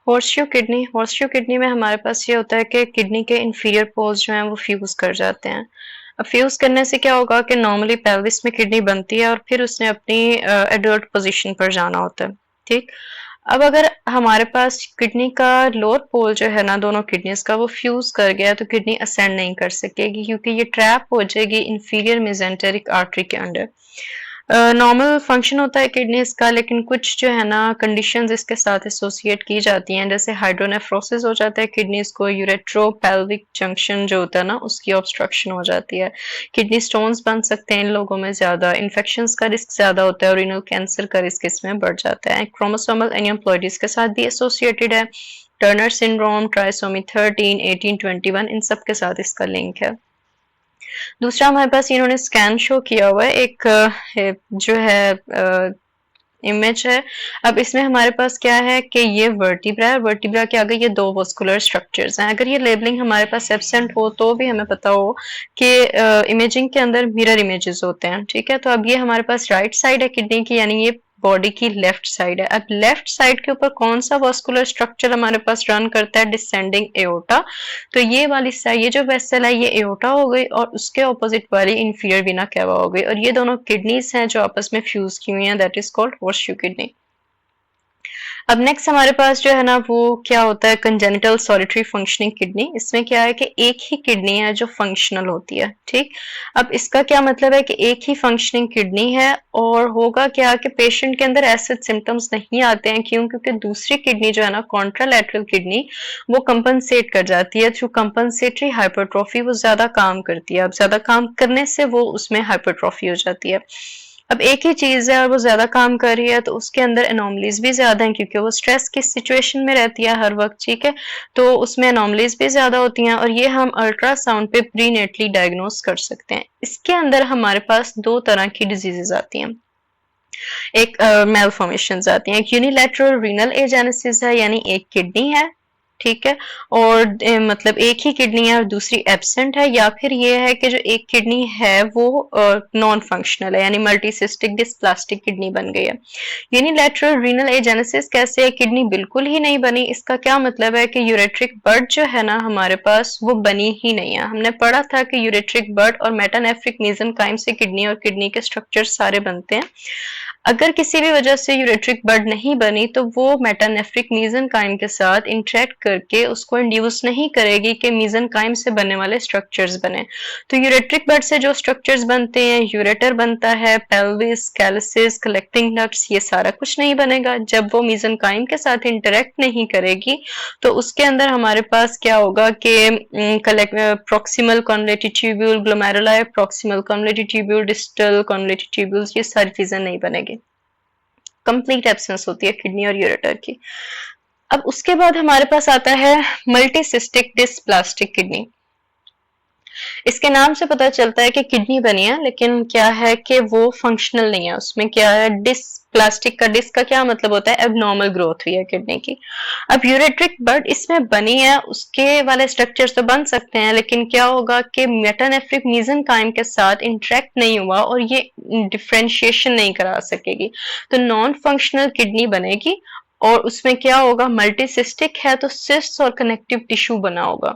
Horseshoe kidney में हमारे पास ये होता है कि किडनी के इंफीरियर पोल्स जो हैं वो फ्यूज कर जाते हैं। अब फ्यूज करने से क्या होगा कि नॉर्मली पेल्विस में किडनी बनती है और फिर उसने अपनी एडल्ट पोजीशन पर जाना होता है। ठीक। अब अगर हमारे पास किडनी का लोअर पोल जो है ना दोनों किडनीज का वो फ्यूज कर गया तो किडनी असेंड नहीं कर सकेगी क्योंकि ये ट्रैप हो जाएगी इंफीरियर मेसेंटेरिक आर्टरी के अंडर। नॉर्मल फंक्शन होता है किडनीज का, लेकिन कुछ जो है ना कंडीशंस इसके साथ एसोसिएट की जाती हैं, जैसे हाइड्रोनेफ्रोसिस हो जाता है किडनीज को, यूरेट्रोपेल्विक जंक्शन जो होता है ना उसकी ऑब्स्ट्रक्शन हो जाती है, किडनी स्टोन्स बन सकते हैं इन लोगों में, ज्यादा इन्फेक्शंस का रिस्क ज्यादा होता है और रीनल कैंसर का रिस्क इसमें बढ़ जाता है। क्रोमोसोमल एनियोप्लॉइडीज के साथ भी एसोसिएटेड है, टर्नर सिंड्रोम, ट्राइसोमी 13, 18, 21 इन सब के साथ इसका लिंक है। दूसरा हमारे पास इन्होंने स्कैन शो किया हुआ है, एक जो है इमेज है। अब इसमें हमारे पास क्या है कि ये वर्टिब्रा है, वर्टिब्रा के आगे ये दो वस्कुलर स्ट्रक्चर्स हैं। अगर ये लेबलिंग हमारे पास एब्सेंट हो तो भी हमें पता हो कि इमेजिंग के अंदर मिरर इमेजेस होते हैं। ठीक है, तो अब ये हमारे पास राइट साइड है किडनी की, यानी ये बॉडी की लेफ्ट साइड है। अब लेफ्ट साइड के ऊपर कौन सा वस्कुलर स्ट्रक्चर हमारे पास रन करता है, डिसेंडिंग एओर्टा। तो ये वाली साइड, ये जो वेसल है ये एओर्टा हो गई और उसके ऑपोजिट वाली इंफीरियर वीना कैवा हो गई, और ये दोनों किडनीज हैं जो आपस में फ्यूज की हुई हैं, that is called horseshoe kidney. अब नेक्स्ट हमारे पास जो है ना वो क्या होता है, कंजेनिटल सॉलिटरी फंक्शनिंग किडनी। इसमें क्या है कि एक ही किडनी है जो फंक्शनल होती है। ठीक। अब इसका क्या मतलब है कि एक ही फंक्शनिंग किडनी है, और होगा क्या कि पेशेंट के अंदर ऐसे सिम्टम्स नहीं आते हैं। क्यों? क्योंकि दूसरी किडनी जो है ना कॉन्ट्रालैटरल किडनी वो कंपनसेट कर जाती है, थ्रू कंपनसेटरी हाइपरट्रॉफी वो ज्यादा काम करती है। अब ज्यादा काम करने से वो उसमें हाइपरट्रॉफी हो जाती है। अब एक ही चीज है और वो ज्यादा काम कर रही है तो उसके अंदर एनोमलीज भी ज्यादा हैं, क्योंकि वो स्ट्रेस की सिचुएशन में रहती है हर वक्त। ठीक है, तो उसमें एनोमलीज भी ज्यादा होती हैं, और ये हम अल्ट्रासाउंड पे प्रीनेटली डायग्नोस कर सकते हैं। इसके अंदर हमारे पास दो तरह की डिजीजेस आती हैं, एक मेलफॉर्मेशंस आती हैं। एक यूनिलैटरल रीनल एजेनेसिस है, यानी एक किडनी है, ठीक है, और मतलब एक ही किडनी है और दूसरी एब्सेंट है, या फिर ये है कि जो एक किडनी है वो नॉन फंक्शनल है, यानी मल्टीसिस्टिक डिस्प्लास्टिक किडनी बन गई है। यूनिलैटरल रीनल एजेनेसिस कैसे है, किडनी बिल्कुल ही नहीं बनी। इसका क्या मतलब है कि यूरेट्रिक बर्ड जो है ना हमारे पास वो बनी ही नहीं है। हमने पढ़ा था कि यूरेट्रिक बर्ड और मेटानेफ्रिक मेसेनकाइम से किडनी और किडनी के स्ट्रक्चर सारे बनते हैं। अगर किसी भी वजह से यूरेट्रिक बर्ड नहीं बनी तो वो मेटानेफ्रिक मेसेनकाइम के साथ इंटरेक्ट करके उसको इंड्यूस नहीं करेगी कि मेसेनकाइम से बनने वाले स्ट्रक्चर्स बने। तो यूरेट्रिक बर्ड से जो स्ट्रक्चर्स बनते हैं, यूरेटर बनता है, पेल्विस, कैलिसिस, कलेक्टिंग डक्ट्स, ये सारा कुछ नहीं बनेगा। जब वो मेसेनकाइम के साथ इंटरेक्ट नहीं करेगी तो उसके अंदर हमारे पास क्या होगा कि proximal convoluted tubule, glomeruli proximal convoluted tubule, distal convoluted tubules, ये सारी चीजें नहीं बनेगी। कंप्लीट एब्सेंस होती है किडनी और यूरेटर की। अब उसके बाद हमारे पास आता है मल्टीसिस्टिक डिस्प्लास्टिक किडनी। इसके नाम से पता चलता है कि किडनी बनी है, लेकिन क्या है कि वो फंक्शनल नहीं है। उसमें क्या है, प्लास्टिक का डिस्क का क्या मतलब होता है, एबनॉर्मल ग्रोथ हुई है किडनी की। अब यूरेट्रिक बर्ड इसमें बनी है, उसके वाले स्ट्रक्चर्स तो बन सकते हैं, लेकिन क्या होगा कि मेटानेफ्रिक मेसेनकाइम के साथ इंटरेक्ट नहीं हुआ और ये डिफरेंशिएशन नहीं करा सकेगी, तो नॉन फंक्शनल किडनी बनेगी। और उसमें क्या होगा, मल्टीसिस्टिक है तो सिस्ट और कनेक्टिव टिश्यू बना होगा।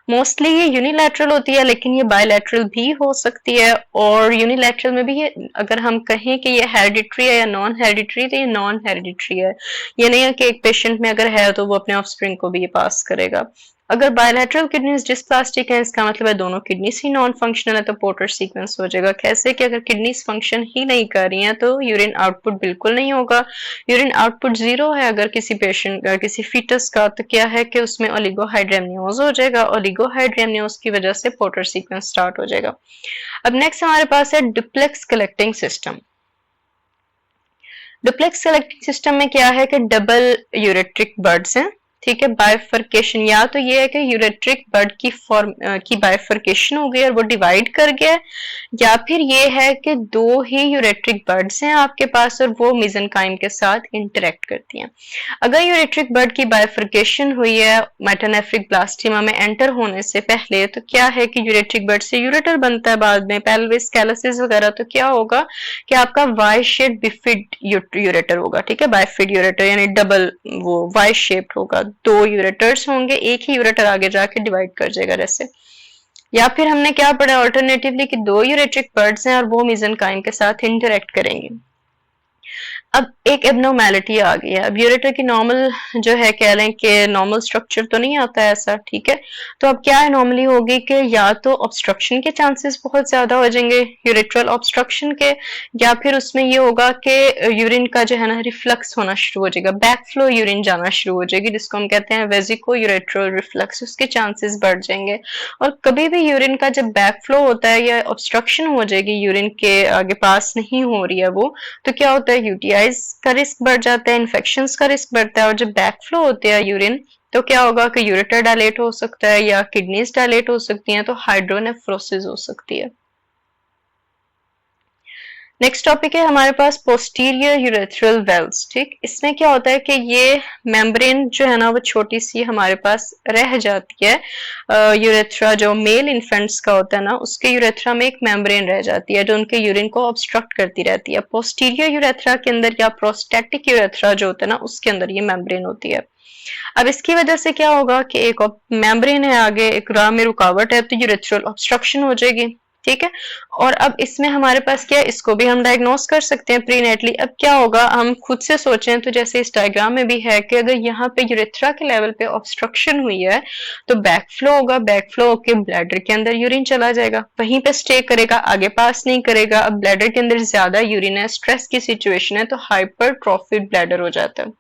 मोस्टली ये यूनिलैटरल होती है, लेकिन ये बायलैटरल भी हो सकती है। और यूनिलैटरल में भी ये, अगर हम कहें कि ये हेरिडिटरी है या नॉन हेरिडिटरी, तो ये नॉन हेरिडिटरी है। ये नहीं है कि एक पेशेंट में अगर है तो वो अपने ऑफस्प्रिंग को भी ये पास करेगा। अगर बायलैटरल किडनीज डिस्प्लास्टिक है, इसका मतलब है दोनों किडनीज ही नॉन फंक्शनल है, तो पोर्टर सीक्वेंस हो जाएगा। कैसे कि अगर किडनीज फंक्शन ही नहीं कर रही हैं तो यूरिन आउटपुट बिल्कुल नहीं होगा। यूरिन आउटपुट 0 है अगर किसी पेशेंट का, किसी फीटस का, तो क्या है कि उसमें ओलिगोहाइड्रेमनियोज हो जाएगा। ओलिगोहाइड्रेमनियोज की वजह से पोर्टर सीक्वेंस स्टार्ट हो जाएगा। अब नेक्स्ट हमारे पास है duplex collecting system. Duplex collecting system में क्या है कि डबल यूरेट्रिक बर्ड्स हैं, ठीक है। बाइफर्केशन, या तो ये है कि यूरेट्रिक बर्ड की बाइफर्केशन हो गई और वो डिवाइड कर गया, या फिर ये है कि दो ही यूरेट्रिक बर्ड्स हैं आपके पास और वो मेसेनकाइम के साथ इंटरेक्ट करती हैं। अगर यूरेट्रिक बर्ड की बाइफर्केशन हुई है मेटानेफ्रिक ब्लास्टिमा में एंटर होने से पहले, तो क्या है कि यूरेट्रिक बर्ड से यूरेटर बनता है बाद में, पेल्विस, कैलिसिस वगैरह, तो क्या होगा कि आपका वाई शेप बिफिड यूरेटर होगा, ठीक है। बाइफिड यूरेटर यानी डबल वो वाई शेप्ड होगा, दो यूरेटर्स होंगे, एक ही यूरेटर आगे जाके डिवाइड कर जाएगा जैसे। या फिर हमने क्या पढ़ा ऑल्टरनेटिवली कि दो यूरेट्रिक बर्ड्स हैं और वो मीजेनकाइम के साथ इंटरेक्ट करेंगे। अब एक एबनॉर्मेलिटी आ गई है। अब यूरेटर की नॉर्मल जो है कह लें कि नॉर्मल स्ट्रक्चर तो नहीं आता है ऐसा, ठीक है। तो अब क्या एनॉमली होगी कि या तो ऑब्स्ट्रक्शन के चांसेस बहुत ज्यादा हो जाएंगे, यूरेट्रल ऑब्स्ट्रक्शन के, या फिर उसमें ये होगा कि यूरिन का जो है ना रिफ्लक्स होना शुरू हो जाएगा, बैक फ्लो यूरिन जाना शुरू हो जाएगी, जिसको हम कहते हैं वेजिको यूरेट्रल रिफ्लक्स, उसके चांसेस बढ़ जाएंगे। और कभी भी यूरिन का जब बैक फ्लो होता है या ऑब्स्ट्रक्शन हो जाएगी, यूरिन के आगे पास नहीं हो रही है वो, तो क्या होता है यूटीआई का रिस्क बढ़ जाता है, इन्फेक्शंस का रिस्क बढ़ता है। और जब बैक फ्लो होते हैं यूरिन तो क्या होगा कि यूरेटर डायलेट हो सकता है या किडनीज डायलेट हो सकती हैं, तो हाइड्रोनेफ्रोसिस हो सकती है। नेक्स्ट टॉपिक है हमारे पास पोस्टीरियर यूरेथ्रल वेल्व्स, ठीक। इसमें क्या होता है कि ये मेम्ब्रेन जो है ना वो छोटी सी हमारे पास रह जाती है। यूरेथ्रा जो मेल इन्फेंट्स का होता है ना, उसके यूरेथ्रा में एक मेम्ब्रेन रह जाती है जो उनके यूरिन को ऑब्स्ट्रक्ट करती रहती है। पोस्टीरियर यूरेथ्रा के अंदर या प्रोस्टेटिक यूरेथ्रा जो होता है ना, उसके अंदर ये मेम्ब्रेन होती है। अब इसकी वजह से क्या होगा कि एक मेम्ब्रेन है आगे, एक राह में रुकावट है, तो यूरेथ्रल ऑब्स्ट्रक्शन हो जाएगी, ठीक है। और अब इसमें हमारे पास क्या है, इसको भी हम डायग्नोस कर सकते हैं प्रीनेटली। अब क्या होगा, हम खुद से सोचें तो जैसे इस डायग्राम में भी है कि अगर यहाँ पे यूरेथ्रा के लेवल पे ऑब्स्ट्रक्शन हुई है तो बैक फ्लो होगा, बैक फ्लो होकर ब्लैडर के अंदर यूरिन चला जाएगा, वहीं पे स्टे करेगा, आगे पास नहीं करेगा। अब ब्लैडर के अंदर ज्यादा यूरिन है, स्ट्रेस की सिचुएशन है, तो हाइपरट्रॉफिक ब्लैडर हो जाता है।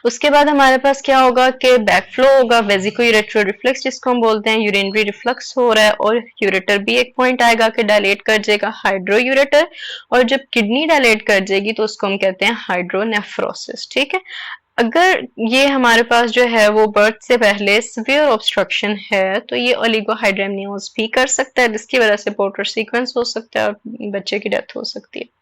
उसके बाद हमारे पास क्या होगा कि बैक फ्लो होगा, वेजिको यूरेट्रल रिफ्लक्स जिसको हम बोलते हैं, यूरिनरी रिफ्लक्स हो रहा है, और यूरेटर भी एक पॉइंट आएगा कि डायलेट कर जाएगा, हाइड्रो यूरेटर। और जब किडनी डायलेट कर जाएगी तो उसको हम कहते हैं हाइड्रोनेफ्रोसिस, ठीक है। अगर ये हमारे पास जो है वो बर्थ से पहले सीवियर ऑब्स्ट्रक्शन है तो ये ओलिगोहाइड्रेमनियोज भी कर सकता है, जिसकी वजह से पोर्टर सीक्वेंस हो सकता है और बच्चे की डेथ हो सकती है।